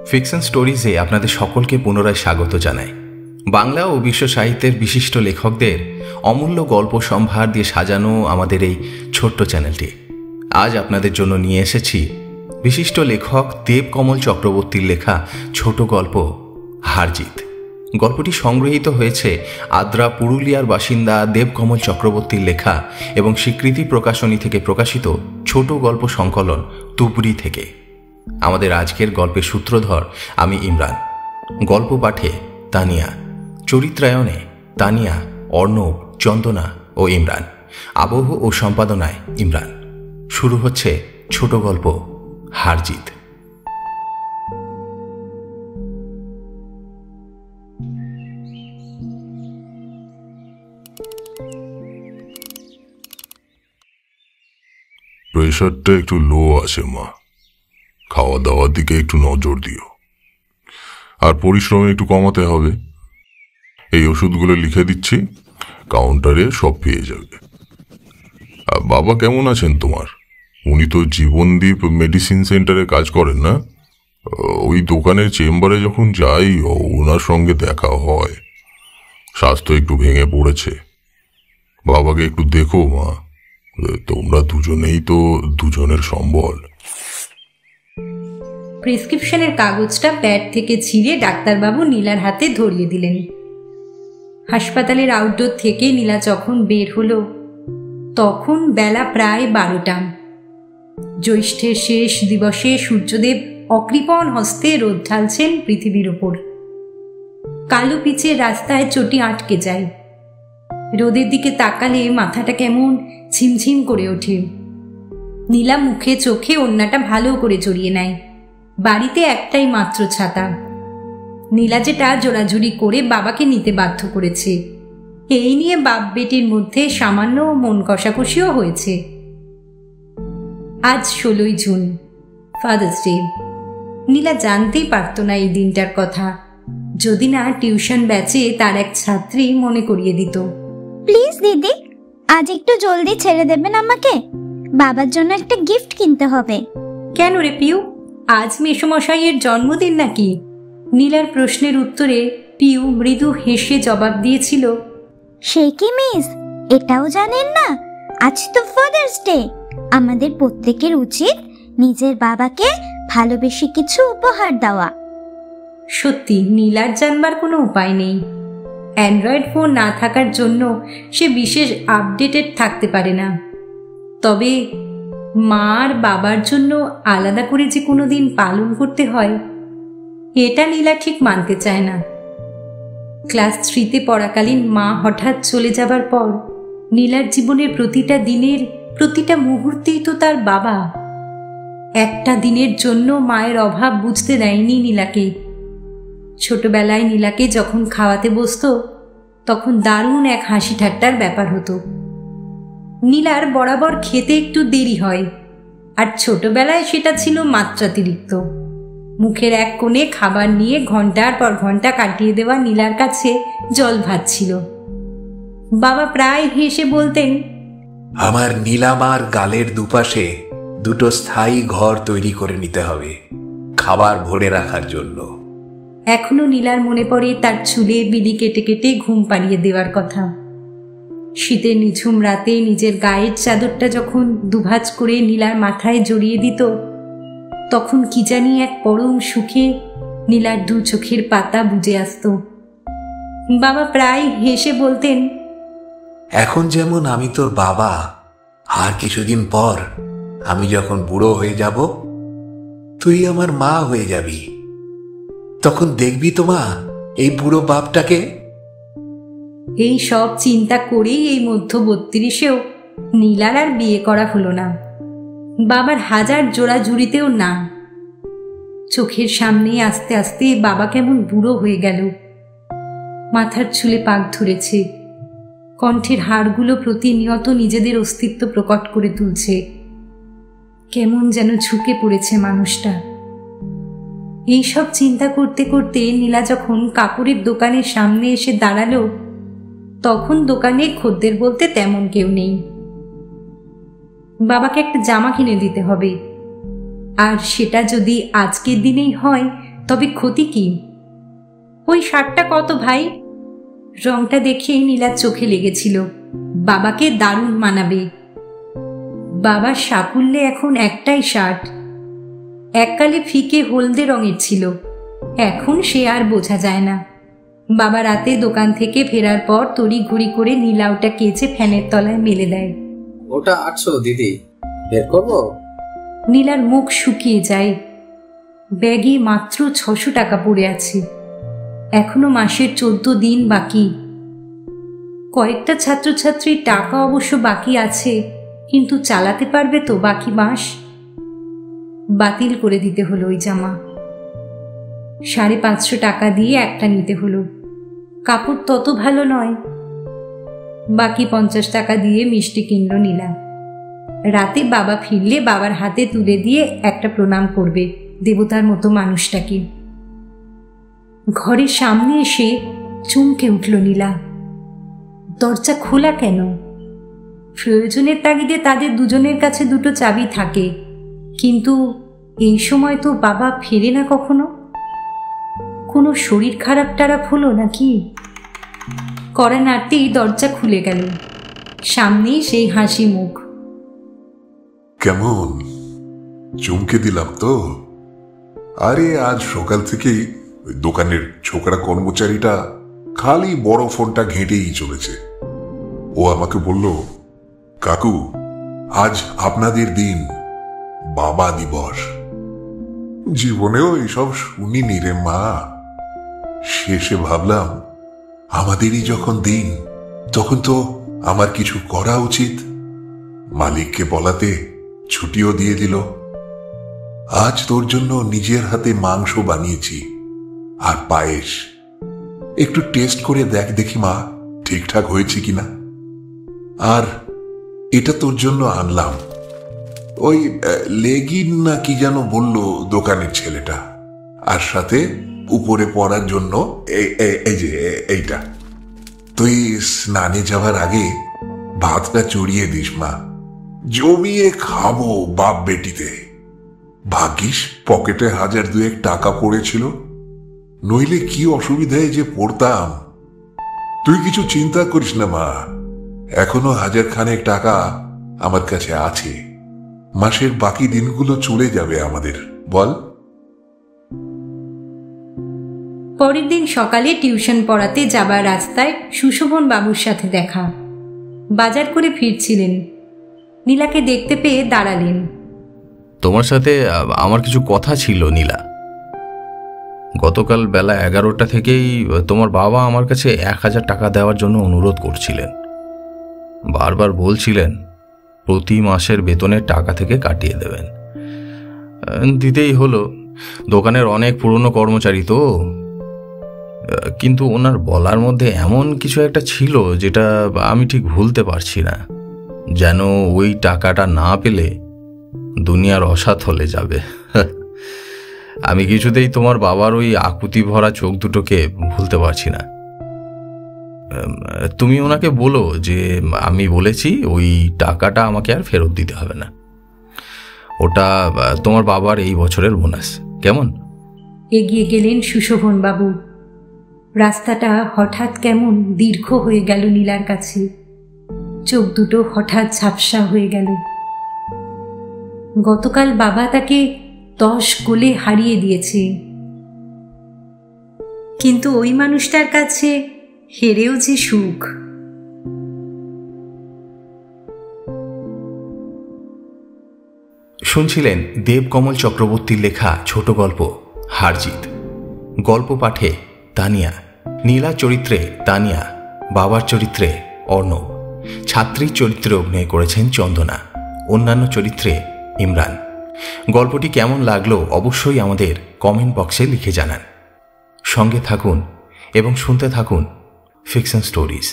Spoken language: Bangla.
ফিকশন স্টোরিজে আপনাদের সকলকে পুনরায় স্বাগত জানাই। বাংলা ও বিশ্ব সাহিত্যের বিশিষ্ট লেখকদের অমূল্য গল্প সম্ভার দিয়ে সাজানো আমাদের এই ছোট্ট চ্যানেলটি। আজ আপনাদের জন্য নিয়ে এসেছি বিশিষ্ট লেখক দেবকমল চক্রবর্তীর লেখা ছোট গল্প হারজিত। গল্পটি সংগৃহীত হয়েছে আদ্রা পুরুলিয়ার বাসিন্দা দেবকমল চক্রবর্তীর লেখা এবং স্বীকৃতি প্রকাশনী থেকে প্রকাশিত ছোট গল্প সংকলন তুবড়ি থেকে। আমাদের আজকের গল্পের সূত্রধর আমি ইমরান। গল্প পাঠে তানিয়া, চরিত্রায়নে তানিয়া, অর্ণব, চন্দনা ও ইমরান, আবহ ও সম্পাদনায় ইমরান। শুরু হচ্ছে ছোট গল্প হারজিত। প্রেশারটা একটু লো আছে মা, খাওয়া দাওয়ার দিকে একটু নজর দিও, আর পরিশ্রম একটু কমাতে হবে। এই ওষুধগুলো লিখে দিচ্ছি, কাউন্টারে সব পেয়ে যাবে। আর বাবা কেমন আছেন তোমার? উনি তো জীবনদীপ মেডিসিন সেন্টারে কাজ করেন না? ওই দোকানের চেম্বারে যখন যাই ওনার সঙ্গে দেখা হয়। স্বাস্থ্য একটু ভেঙে পড়েছে। বাবাকে একটু দেখো মা, তোমরা দুজনেই তো দুজনের সম্বল। প্রেসক্রিপশনের কাগজটা প্যাড থেকে ছিঁড়ে ডাক্তারবাবু নীলার হাতে ধরিয়ে দিলেন। হাসপাতালের আউটডোর থেকে নীলা যখন বের হলো তখন বেলা প্রায় 12টা। জ্যৈষ্ঠের শেষ দিবসে সূর্যদেব অকৃপণ হস্তে রোদ ঢালছেন পৃথিবীর ওপর। কালো পিচের রাস্তায় চটি আটকে যায়। রোদের দিকে তাকালে মাথাটা কেমন ঝিমঝিম করে ওঠে। নীলা মুখে চোখে ওড়নাটা ভালো করে জড়িয়ে নেয়। বাড়িতে একটাই মাত্র ছাতা। নীলা যেটা জোড়াজুড়ি করে বাবাকে নিতে বাধ্য করেছে। এই নিয়ে বাপ বেটির মধ্যে সামান্য মন কষাকষিও হয়েছে। আজ 16ই জুন, ফাদার্স ডে। নীলা জানতেই পারত না এই দিনটার কথা, যদি না টিউশন ব্যাচে তার এক ছাত্রী মনে করিয়ে দিত। প্লিজ দিদি, আজ একটু জলদি ছেড়ে দেবেন আমাকে, বাবার জন্য একটা গিফট কিনতে হবে। কেন রে পিউ, আজ মেসোমশাইয়ের জন্মদিন নাকি? নীলার প্রশ্নের উত্তরে পিউ মৃদু হেসে জবাব দিয়েছিল, সে কি মিস, এটাও জানেন না? আজ তো ফাদার্স ডে। আমাদের প্রত্যেকের উচিত নিজের বাবাকে ভালোবেসে কিছু উপহার দেওয়া। সত্যি নীলার জানবার কোনো উপায় নেই। অ্যান্ড্রয়েড ফোন না থাকার জন্য সে বিশেষ আপডেটেড থাকতে পারে না। তবে মা আর বাবার জন্য আলাদা করে যে কোনো দিন পালন করতে হয়, এটা নীলা ঠিক মানতে চায় না। ক্লাস 3তে পড়াকালীন মা হঠাৎ চলে যাবার পর নীলার জীবনের প্রতিটা দিনের প্রতিটা মুহূর্তেই তো তার বাবা। একটা দিনের জন্য মায়ের অভাব বুঝতে দেয়নি নীলাকে। ছোটবেলায় নীলাকে যখন খাওয়াতে বসতো তখন দারুণ এক হাসি ঠাট্টার ব্যাপার হতো। নীলার বরাবর খেতে একটু দেরি হয়, আর ছোটবেলায় সেটা ছিল মাত্রাতিরিক্ত। মুখের এক কোণে খাবার নিয়ে ঘন্টার পর ঘন্টা কাটিয়ে দেওয়া নীলার কাছে জল ভাত ছিল। বাবা প্রায় হেসে বলতেন, আমার নীলামার গালের দুপাশে দুটো স্থায়ী ঘর তৈরি করে নিতে হবে খাবার ভরে রাখার জন্য। এখনো নীলার মনে পড়ে তার চুলে বিলি কেটে কেটে ঘুম পাড়িয়ে দেওয়ার কথা। শীতের নিঝুম রাতে নিজের গায়ের চাদরটা যখন দুভাঁজ করে নীলার মাথায় জড়িয়ে দিত, তখন কি জানি এক পরম সুখে নীলার দু চোখের পাতা বুজে আসত। বাবা প্রায় হেসে বলতেন, এখন যেমন আমি তোর বাবা, আর কিছুদিন পর আমি যখন বুড়ো হয়ে যাব তুই আমার মা হয়ে যাবি। তখন দেখবি তো মা, এই বুড়ো বাপটাকে। এই সব চিন্তা করেই এই মধ্য 32-এও নীলার আর বিয়ে করা হলো না। বাবার হাজার জোড়া জুড়িতেও না। চোখের সামনে আস্তে আস্তে বাবা কেমন বুড়ো হয়ে গেল। মাথার চুলে পাক ধরেছে, কণ্ঠের হাড়গুলো প্রতিনিয়ত নিজেদের অস্তিত্ব প্রকট করে তুলছে। কেমন যেন ঝুঁকে পড়েছে মানুষটা। এইসব চিন্তা করতে করতে নীলা যখন কাপড়ের দোকানের সামনে এসে দাঁড়ালো তখন দোকানে খদ্দের বলতে তেমন কেউ নেই। বাবাকে একটা জামা কিনে দিতে হবে, আর সেটা যদি আজকের দিনেই হয় তবে ক্ষতি কি? ওই শার্টটা কত ভাই? রংটা দেখেই নীলার চোখে লেগেছিল বাবাকে দারুণ মানাবে। বাবার সাকুল্যে এখন একটাই শার্ট, এককালে ফিকে হলদে রঙের ছিল, এখন সে আর বোঝা যায় না। বাবা রাতে দোকান থেকে ফেরার পর তড়ি ঘড়ি করে নীলা ওটা কেচে ফ্যানের তলায় মেলে দেয়। ওটা 800 দিদি, বের করবো? নীলার মুখ শুকিয়ে যায়। ব্যাগে মাত্র 600 টাকা পড়ে আছে, এখনো মাসের 14 দিন বাকি। কয়েকটা ছাত্রছাত্রীর টাকা অবশ্য বাকি আছে, কিন্তু চালাতে পারবে তো বাকি মাস? বাতিল করে দিতে হলো ওই জামা। 550 টাকা দিয়ে একটা নিতে হলো, কাপড় তত ভালো নয়। বাকি 50 টাকা দিয়ে মিষ্টি কিনল নীলা। রাতে বাবা ফিরলে বাবার হাতে তুলে দিয়ে একটা প্রণাম করবে, দেবতার মতো মানুষটাকে। ঘরের সামনে এসে চমকে উঠল নীলা। দরজা খোলা কেন? প্রয়োজনের তাগিদে তাদের দুজনের কাছে দুটো চাবি থাকে, কিন্তু এই সময় তো বাবা ফেরে না কখনো। কোনো শরীর খারাপ টারাপ হলো নাকি? কড়া নাড়তেই দরজা খুলে গেল, সামনেই সেই হাসি মুখ। কেমন চমকে দিলাম তো? আরে আজ সকাল থেকেই ওই দোকানের ছোকরা কর্মচারীটা খালি বড় ফোনটা ঘেঁটেই চলেছে। ও আমাকে বলল, কাকু আজ আপনাদের দিন, বাবা দিবস। জীবনেও এসব শুনিনি রে মা। শেষে ভাবলাম আমাদেরই যখন দিন, তখন তো আমার কিছু করা উচিত। মালিককে বলাতে ছুটিও দিয়ে দিল। আজ তোর জন্য নিজের হাতে মাংস বানিয়েছি আর পায়েস, একটু টেস্ট করে দেখি মা ঠিকঠাক হয়েছে কিনা। আর এটা তোর জন্য আনলাম, ওই লেগিন না কি যেন বললো দোকানের ছেলেটা, আর সাথে উপরে পড়ার জন্য এই যে এইটা। তুই স্নানে যাওয়ার আগে ভাতটা চড়িয়ে দিস মা, জমিয়ে খাবো বাপ বেটিতে। ভাগ্যিস পকেটে 1000-2 টাকা পড়েছিল, নইলে কি অসুবিধায় যে পড়তাম। তুই কিছু চিন্তা করিস না মা, এখনো 1000 টাকা আমার কাছে আছে। মাসের বাকি দিনগুলো চলে যাবে আমাদের, বল। পরের দিন সকালে টিউশন পড়াতে যাবার রাস্তায় সুশোভন বাবুর সাথে দেখা। বাজার করে ফিরছিলেন, নীলাকে দেখতে পেয়ে দাঁড়ালেন। তোমার সাথে আমার কিছু কথা ছিল নীলা। গতকাল বেলা 11টা থেকেই তোমার বাবা আমার কাছে 1000 টাকা দেওয়ার জন্য অনুরোধ করছিলেন। বারবার বলছিলেন প্রতি মাসের বেতনের টাকা থেকে কাটিয়ে দেবেন। দিতেই হলো, দোকানের অনেক পুরনো কর্মচারী তো। কিন্তু ওনার বলার মধ্যে এমন কিছু একটা ছিল যেটা আমি ঠিক ভুলতে পারছি না, যেন ওই টাকাটা না পেলে দুনিয়ার অসাৎ হলে যাবে। আমি কিছুতেই তোমার বাবার ওই আকুতি ভরা চোখ দুটোকে ভুলতে পারছি না। তুমি ওনাকে বলো যে আমি বলেছি ওই টাকাটা আমাকে আর ফেরত দিতে হবে না, ওটা তোমার বাবার এই বছরের বোনাস, কেমন? এগিয়ে গেলেন সুশোভন বাবু। রাস্তাটা হঠাৎ কেমন দীর্ঘ হয়ে গেল নীলার কাছে, চোখ দুটো হঠাৎ ঝাপসা হয়ে গেল। গতকাল বাবা তাকে 10 গোলে হারিয়ে দিয়েছে, কিন্তু ওই মানুষটার কাছে হেরেও যে সুখ। শুনছিলেন দেবকমল চক্রবর্তীর লেখা ছোট গল্প হারজিত। গল্প পাঠে তানিয়া, নীলা চরিত্রে তানিয়া, বাবার চরিত্রে অর্ণব, ছাত্রীর চরিত্রে অভিনয় করেছেন চন্দনা, অন্যান্য চরিত্রে ইমরান। গল্পটি কেমন লাগলো অবশ্যই আমাদের কমেন্ট বক্সে লিখে জানান। সঙ্গে থাকুন এবং শুনতে থাকুন ফিকশন স্টোরিজ।